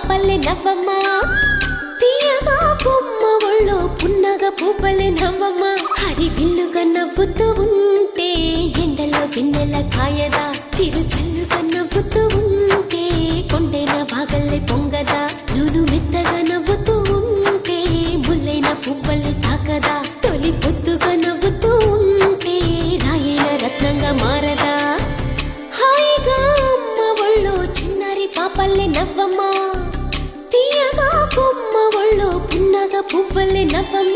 పాపల్లె నవ్వమ్మ తీయగా కొమ్మ ఒళ్ళో పున్నగ పువ్వలే నవ్వమ్మ హరి విల్లుగా నవ్వుతూ ఉంటే ఎండలో వెన్నెల కాయదా చిరు చల్లుగా నవ్వుతూ ఉంటే కొండైన వాగల్లే పొంగదా నూను మెత్తగా నవ్వుతూ ఉంటే ముల్లైన పువ్వలే తాకదా తొలి పొద్దుగా నవ్వుతూ ఉంటే రాయైన రత్నంగా మారదా హాయిగా అమ్మ ఒళ్ళో చిన్నారి పాపల్లె నవ్వమ్మ తీయగా కొమ్మ ఒళ్ళో పున్నగ పువ్వలే నవ్వమ్మ